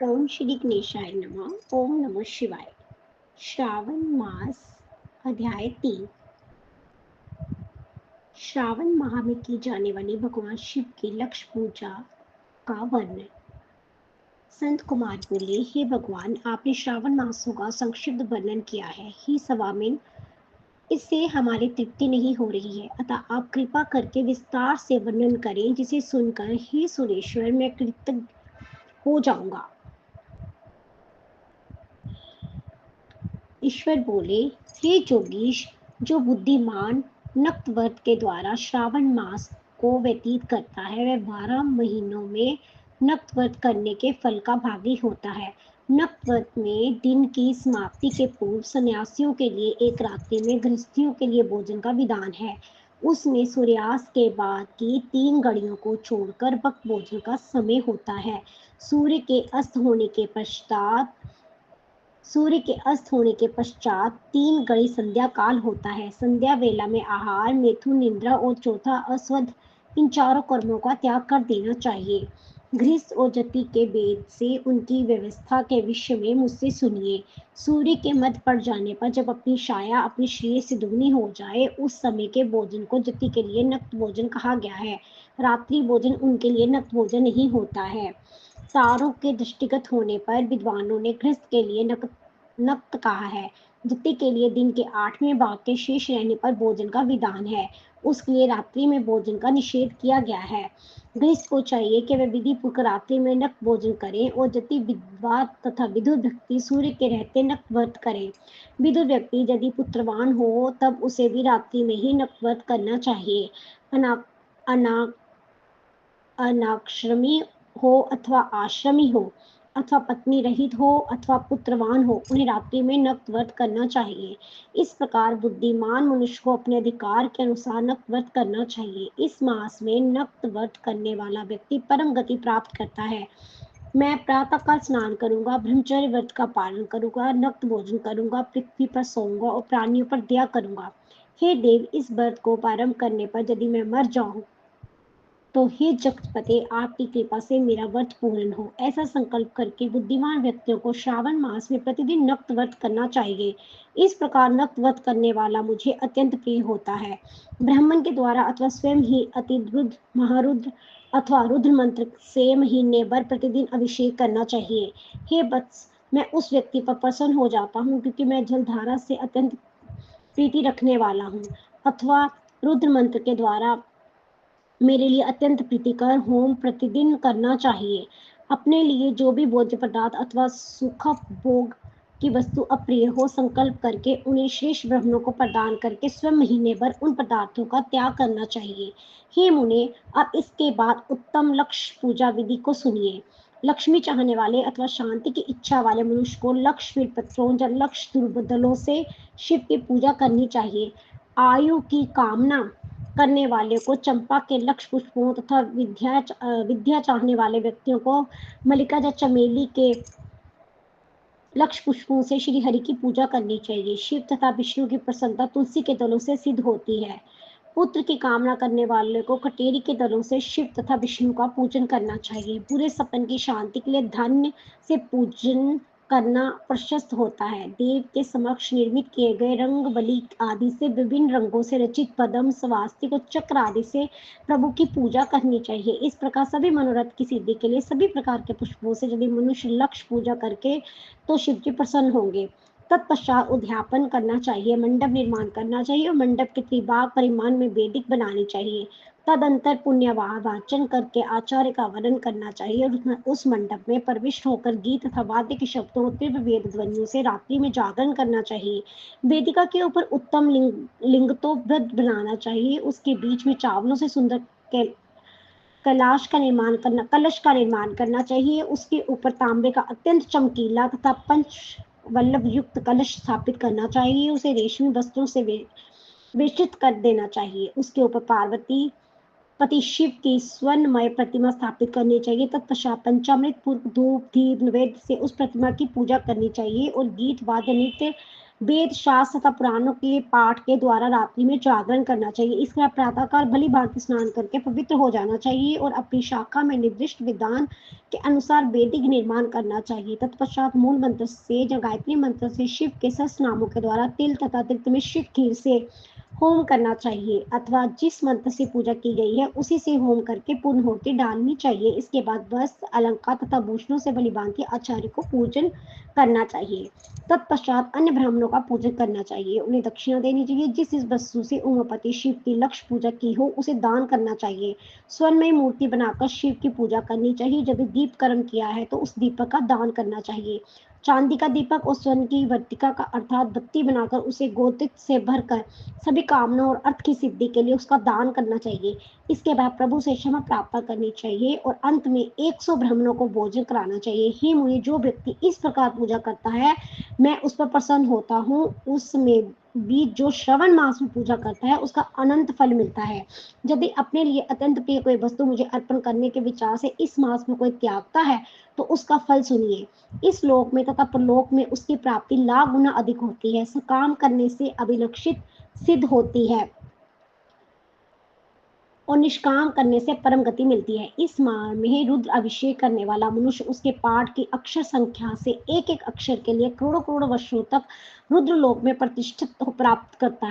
ओम श्री गणेशाय नमः। ओम नमः शिवाय। श्रावण मास अध्याय 3। श्रावण माह में की जाने वाली भगवान शिव की लक्ष्य पूजा का वर्णन। संत कुमार बोले, हे भगवान, आपने श्रावण मासों का संक्षिप्त वर्णन किया है। ही स्वामिन, इससे हमारी तृप्ति नहीं हो रही है, अतः आप कृपा करके विस्तार से वर्णन करें, जिसे सुनकर हे सुरेश्वर मैं कृतज्ञ हो जाऊंगा। ईश्वर बोले, हे जोगीश, जो बुद्धिमान नक्तव्रत के द्वारा श्रावण मास को व्यतीत करता है, वह 12 महीनों में नक्तव्रत करने के फल का भागी होता है। नक्तव्रत में दिन की समाप्ति के पूर्व सन्यासियों के लिए एक रात्रि में गृहस्थियों के लिए भोजन का विधान है। उसमें सूर्यास्त के बाद की 3 घड़ियों को छोड़कर वक्त भोजन का समय होता है। सूर्य के अस्त होने के पश्चात 3 घड़ी संध्या काल होता है। संध्या वेला में आहार, मैथुन, निद्रा और चौथा अस्वध, इन चारों कर्मों का त्याग कर देना चाहिए। गृहस्थ और जति के भेद से उनकी व्यवस्था के विषय में मुझसे सुनिए। सूर्य के मध्य पड़ जाने पर जब अपनी छाया अपने शरीर से दुगनी हो जाए, उस समय के भोजन को जति के लिए नक्त भोजन कहा गया है। रात्रि भोजन उनके लिए नक्त भोजन नहीं होता है। तारों के दृष्टिगत होने पर विद्वानों ने गृहस्थ के लिए नक्त कहा है। जति के लिए दिन के 8वें भाग के शेष रहने पर भोजन का विधान है। उसके लिए रात्रि में भोजन का निषेध किया गया है। गृहस्थ को चाहिए कि वह विधि पूर्वक रात्रि में नक्त भोजन करें और जति विद्वान तथा विदुर व्यक्ति सूर्य के रहते नक्त व्रत करें। विदुर व्यक्ति यदि पुत्रवान हो तब उसे भी रात्रि में ही नक्त व्रत करना चाहिए। अनाश्रमी हो अथवा आश्रमी हो, अथवा पत्नी रहित हो अथवा पुत्रवान हो, उन्हें रात्रि में नक्त व्रत करना चाहिए। इस प्रकार बुद्धिमान मनुष्य को अपने अधिकार के अनुसार नक्त व्रत करना चाहिए। इस मास में नक्त व्रत करने वाला व्यक्ति परम गति प्राप्त करता है। मैं प्रातःकाल स्नान करूंगा, ब्रह्मचर्य व्रत का पालन करूंगा, नक्त भोजन करूंगा, पृथ्वी पर सोऊंगा और प्राणियों पर दया करूंगा। हे देव, इस व्रत को प्रारंभ करने पर यदि मैं मर जाऊं तो हे जगतपते, आपकी कृपा से मेरा व्रत पूर्ण हो। ऐसा संकल्प करके बुद्धिमान व्यक्तियों को श्रावण मास में प्रतिदिन नक्त व्रत करना चाहिए। इस प्रकार नक्त व्रत करने वाला मुझे अत्यंत प्रिय होता है। ब्राह्मण के द्वारा अथवा स्वयं ही अतिरुद्र, महारुद्र अथवा रुद्र मंत्र से महीने भर प्रतिदिन अभिषेक करना चाहिए। हे वत्स, मैं उस व्यक्ति पर प्रसन्न हो जाता हूँ क्योंकि मैं जलधारा से अत्यंत प्रीति रखने वाला हूँ, अथवा रुद्र मंत्र के द्वारा मेरे लिए अत्यंत प्रीतिकर होम प्रतिदिन करना चाहिए। अपने लिए जो भी भोज्य पदार्थ अथवा सुख भोग की वस्तु अप्रिय हो, संकल्प करके उन्हें श्रेष्ठ ब्राह्मणों को प्रदान करके स्वयं महीने भर उन पदार्थों का त्याग करना चाहिए। हे मुने, अब इसके बाद उत्तम लक्ष्य पूजा विधि को सुनिए। लक्ष्मी चाहने वाले अथवा शांति की इच्छा वाले मनुष्य को लक्ष्य पत्रों या लक्ष्य दुर्बदलों से शिव की पूजा करनी चाहिए। आयु की कामना करने वाले को चंपा के लक्ष्य पुष्पों तथा विद्या चाहने वाले व्यक्तियों को मल्लिका या चमेली के लक्ष्य पुष्पों से श्री हरि की पूजा करनी चाहिए। शिव तथा विष्णु की प्रसन्नता तुलसी के दलों से सिद्ध होती है। पुत्र की कामना करने वाले को कटेरी के दलों से शिव तथा विष्णु का पूजन करना चाहिए। बुरे सपन की शांति के लिए धन्य से पूजन करना प्रशस्त होता है। देव के समक्ष निर्मित किए गए रंग बलि आदि से विभिन्न रंगों से रचित पद्म, स्वास्तिक और चक्र आदि से प्रभु की पूजा करनी चाहिए। इस प्रकार सभी मनोरथ की सिद्धि के लिए सभी प्रकार के पुष्पों से यदि मनुष्य लक्ष्य पूजा करके तो शिव जी प्रसन्न होंगे। तत्पश्चात उद्यापन करना चाहिए, मंडप निर्माण करना चाहिए और मंडप के त्रिभाग परिमाण में वेदिक बनानी चाहिए। तदंतर पुण्य वाचन करके आचार्य का वर्णन करना चाहिए और उस मंडप में प्रविष्ट होकर गीत तथा वाद्य के शब्दों और तीव्र वेद ध्वनियों से रात्रि में जागरण करना चाहिए। वेदिका के ऊपर उत्तम लिंग तो वृद्ध बनाना चाहिए। उसके बीच में चावलों से सुंदर कलश का निर्माण करना चाहिए। उसके ऊपर तांबे का अत्यंत चमकीला तथा पंच वल्लभ युक्त कलश स्थापित करना चाहिए। उसे रेशमी वस्त्रों से वेष्टित कर देना चाहिए। उसके ऊपर पार्वती पति शिव की स्वर्णमय प्रतिमा स्थापित करनी चाहिए। तत्पश्चात पंचामृत पूर्वक धूप दीप नैवेद्य से उस प्रतिमा की पूजा करनी चाहिए और गीत वाद्य नृत्य वेद शास्त्र तथा पुराणों के पाठ के द्वारा रात्रि में जागरण करना चाहिए। इसके बाद प्रातःकाल भली भांति स्नान करके पवित्र हो जाना चाहिए और अपनी शाखा में निर्दिष्ट विधान के अनुसार वैदिक निर्माण करना चाहिए। तत्पश्चात मूल मंत्र से या गायत्री मंत्र से शिव के सहस्त्र नामों के द्वारा तिल तथा तीर्थ में शिव खीर से होम करना चाहिए अथवा जिस मंत्र से पूजा की गई है उसी से होम करके पूर्णाहुति डालनी चाहिए। इसके बाद वस्त्र अलंकार तथा भूषणों से भली भांति आचार्य को पूजन करना चाहिए। तत्पश्चात अन्य ब्राह्मणों का पूजन करना चाहिए, उन्हें दक्षिणा देनी चाहिए। जिस वस्तु से उमापति शिव की लक्ष्य पूजा की हो उसे दान करना चाहिए। स्वर्णमयी मूर्ति बनाकर शिव की पूजा करनी चाहिए। यदि दीप कर्म किया है तो उस दीपक का दान करना चाहिए। चांदी का दीपक और स्वर्ण की वर्तिका का अर्थात बत्ती बनाकर उसे गोतिक से भरकर सभी कामना और अर्थ की सिद्धि के लिए उसका दान करना चाहिए। इसके बाद प्रभु से क्षमा प्रार्थना करनी चाहिए और अंत में 100 ब्राह्मणों को भोजन कराना चाहिए। हे मुनि, जो व्यक्ति इस प्रकार पूजा करता है मैं उस पर प्रसन्न होता हूँ। उसमें भी जो श्रवण मास में पूजा करता है उसका अनंत फल मिलता है। यदि अपने लिए अत्यंत प्रिय कोई वस्तु मुझे अर्पण करने के विचार से इस मास में कोई त्यागता है तो उसका फल सुनिए। इस लोक में तथा परलोक में उसकी प्राप्ति लाख गुना अधिक होती है। सकाम करने से अभिलक्षित सिद्ध होती है और निष्काम करने से परम गति मिलती है। इस माह में रुद्र अभिषेक करने वाला मनुष्य उसके पाठ की अक्षर संख्या से एक एक अक्षर के लिए करोड़ों करोड़ वर्षों तक रुद्र लोक में प्रतिष्ठा प्राप्त करता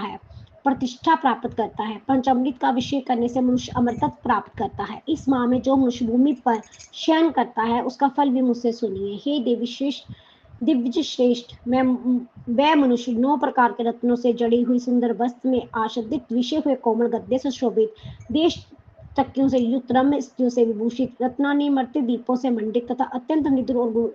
है। पंचामृत का अभिषेक करने से मनुष्य अमरत्व प्राप्त करता है। इस माह में जो मनुष्य भूमि पर शयन करता है उसका फल भी मुझसे सुनिए। हे देवी श्रेष्ठ, दिव्य श्रेष्ठ, मैं वह मनुष्य 9 प्रकार के रत्नों से जड़ी हुई सुंदर वस्त्र में आच्छादित विषय हुए कोमल गद्दे से शोभित, देश चक्कियों से युक्त, रम्य स्त्रियों से विभूषित, रत्नानिमर्ति दीपों से मंडित तथा अत्यंत निद्र और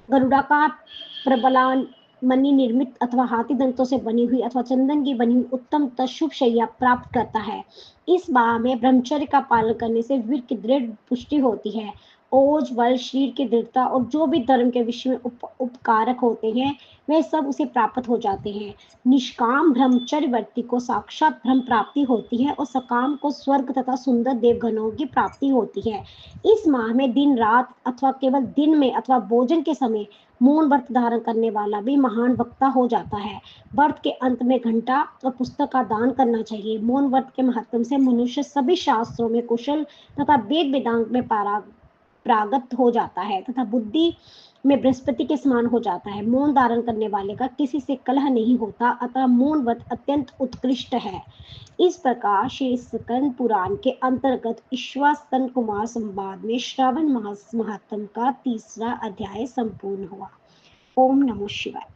गरुड़ा का प्रबलान मणि निर्मित अथवा हाथी दंतों से बनी हुई अथवा चंदन की बनी हुई उत्तम शुभ शैया प्राप्त करता है। इस माह में ब्रह्मचर्य का पालन करने से वीर की दृढ़ पुष्टि होती है। ओज, बल, शरीर की दृढ़ता और जो भी धर्म के विषय में उपकारक होते हैं वे सब उसे प्राप्त हो जाते हैं। निष्काम ब्रह्मचर्य व्यक्ति को साक्षात ब्रह्म प्राप्ति होती है और सकाम को स्वर्ग तथा सुंदर देवगणों की प्राप्ति होती है। इस माह में दिन रात अथवा केवल दिन में अथवा भोजन के समय मौन व्रत धारण करने वाला भी महान वक्ता हो जाता है। व्रत के अंत में घंटा और पुस्तक का दान करना चाहिए। मौन व्रत के महत्व से मनुष्य सभी शास्त्रों में कुशल तथा वेद वेदांत में प्रागत हो जाता है तथा बुद्धि में बृहस्पति के समान हो जाता है। मौन धारण करने वाले का किसी से कलह नहीं होता, अतः मौन व्रत अत्यंत उत्कृष्ट है। इस प्रकार श्री स्कंद पुराण के अंतर्गत ईश्वर कुमार संवाद में श्रावण मास महात्म का 3रा अध्याय संपूर्ण हुआ। ओम नमो शिवाय।